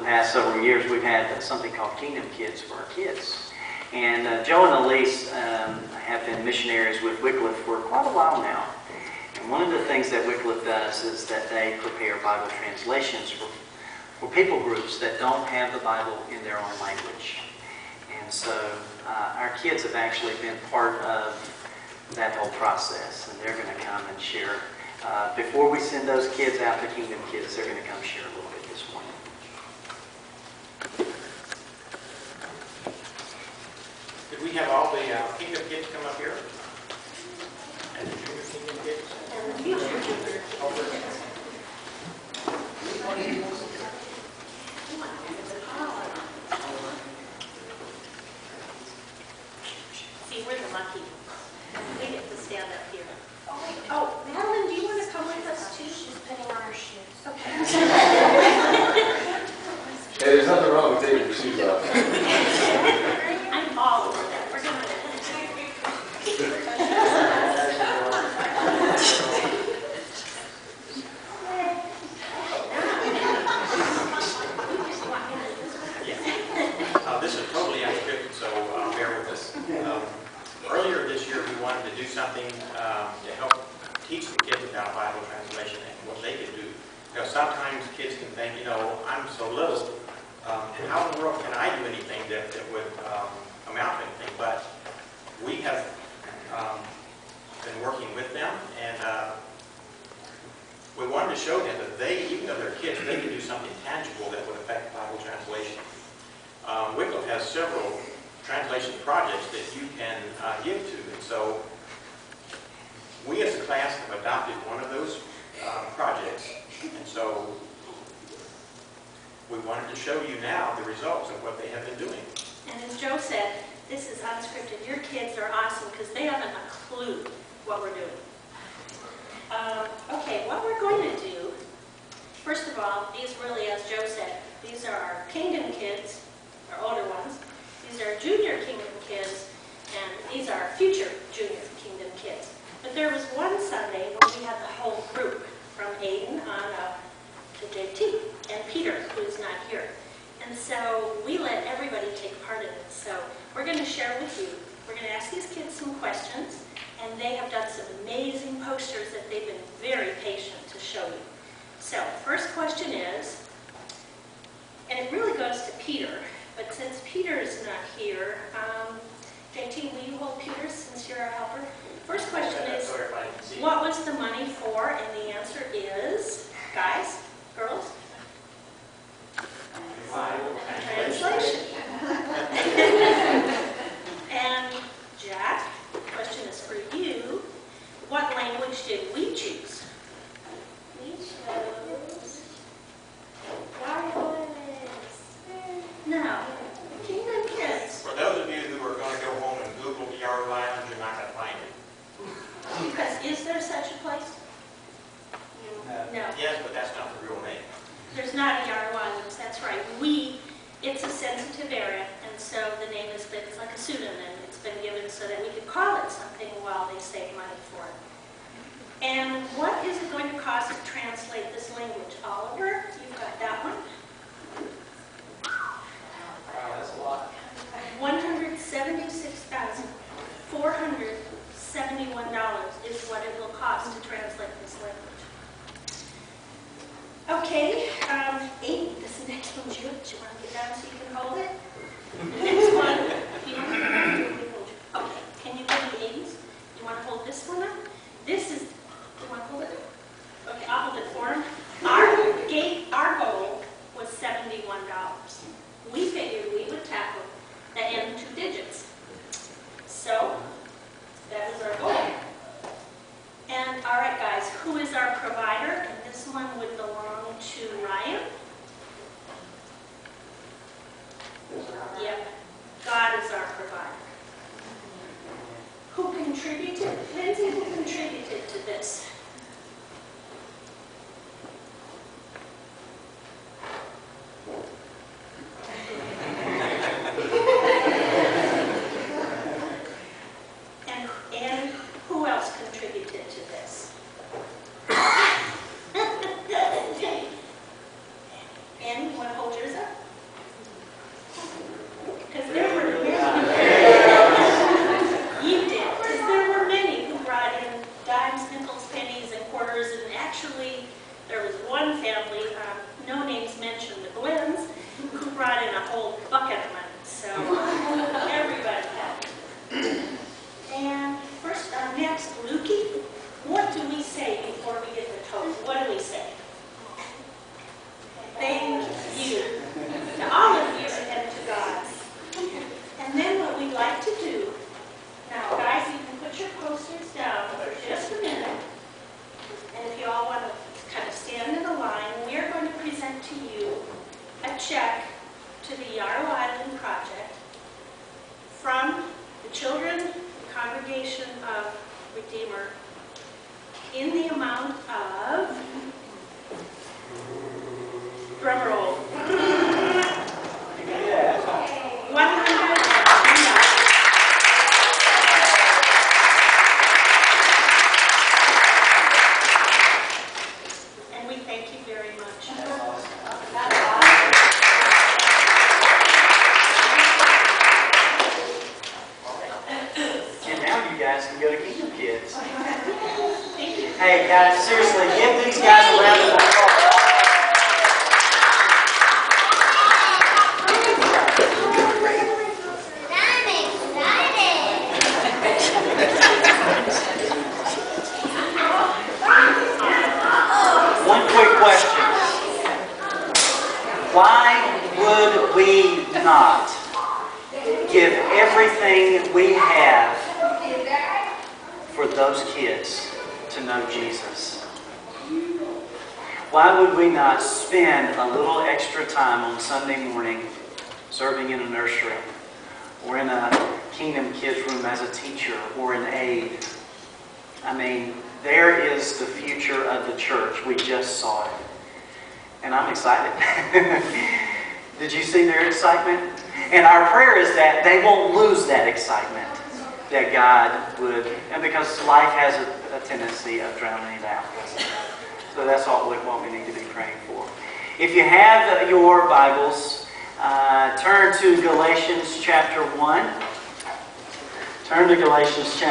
past several years, we've had something called Kingdom Kids for our kids. And Joe and Elise have been missionaries with Wycliffe for quite a while now. And one of the things that Wycliffe does is that they prepare Bible translations for people groups that don't have the Bible in their own language. And so our kids have actually been part of that whole process, and they're going to come and share. Before we send those kids out to Kingdom Kids, they're going to come share a little bit this morning. Could we have all the Kingdom Kids come up here? And the Junior Kingdom Kids? And the future Junior Kids. See, we're the lucky ones. We get to stand up here. Oh, Madeline, do you want to come with us too? She's putting on her shoes. Okay. Hey, there's nothing wrong with taking your shoes off. I'm all over that. We're doing it. This is totally unscripted, so bear with us. Earlier this year, we wanted to do something to help teach the kids about Bible translation and what they could do. Because sometimes kids can think, you know, I'm so little, and how in the world can I do anything that would amount to anything? But we have been working with them, and we wanted to show them that they, even though they're kids, they can do something tangible that would affect Bible translation. Wycliffe has several translation projects that you can give to, and so we as a class have adopted one of those projects, and so we wanted to show you now the results of what they have been doing. And as Joe said, this is unscripted. Your kids are awesome because they haven't a clue what we're doing. Okay, what we're going to do, first of all, these really, as Joe said, these are our Kingdom Kids, our older ones. These are Junior Kingdom Kids, and these are future Junior Kingdom Kids. But there was one Sunday when we had the whole group, from Aiden on up to JT, and Peter, who's not here. And so we let everybody take part in it. So we're going to share with you. We're going to ask these kids some questions, and they have done some amazing posters that they've been very patient to show you. So first question is, and it really goes to Peter, but since Peter is not here, JT, will you hold Peter since you're our helper? First question is, what was the money for? And the answer is, guys, girls? Translation. And Jack, the question is for you. What language did we choose? We chose Yaru Islands. No. Kingdom Kids. For those of you who are going to go home and Google Yaru Islands, you're not going to find it. Because is there such a place? No. Yes, but that's not the real name. There's not a Yaru Islands, that's right. It's a sensitive area, and so the name has been, it's like a pseudonym. It's been given so that we could call it something while they save money for it. And what is it going to cost to translate this language? Oliver, you've got that one. Wow, that's a lot. $176,471 is what it will cost to translate this language. Okay, Aiden, this next one's yours. You want to get down so you can hold it? The next one, you want to get down? Okay, can you give me Aiden's? You want to hold this one up? This is, you want to hold it? Okay, I'll hold it for him. Our goal many? You want to hold yours up? Because there were many. You did. Because there were many who brought in dimes, nickels, pennies, and quarters. And actually, there was one family, no names mentioned, the Glens, who brought in a whole bucket of money. So everybody had it. And first, next, Lukey, what do we say before we get the toast? What do we say? Thank you to all of you and to God. And then what we'd like to do, now guys, you can put your posters down for just a minute. And if you all want to kind of stand in a line, we are going to present to you a check to the Yaru Island Project from the children, the congregation of Redeemer, in the amount of, drum roll, $110. And we thank you very much. And now you guys can go to Kingdom Kids. Thank you. Hey guys, seriously, give these guys a round of applause. One quick question. Why would we not give everything we have for those kids to know Jesus? Why would we not spend a little extra time on Sunday morning serving in a nursery or in a Kingdom Kids room as a teacher or an aide? I mean, there is the future of the church. We just saw it. And I'm excited. Did you see their excitement? And our prayer is that they won't lose that excitement, that God would, and because life has a tendency of drowning it out. So that's what we need to be praying for. If you have your Bibles, turn to Galatians chapter 1. Turn to Galatians chapter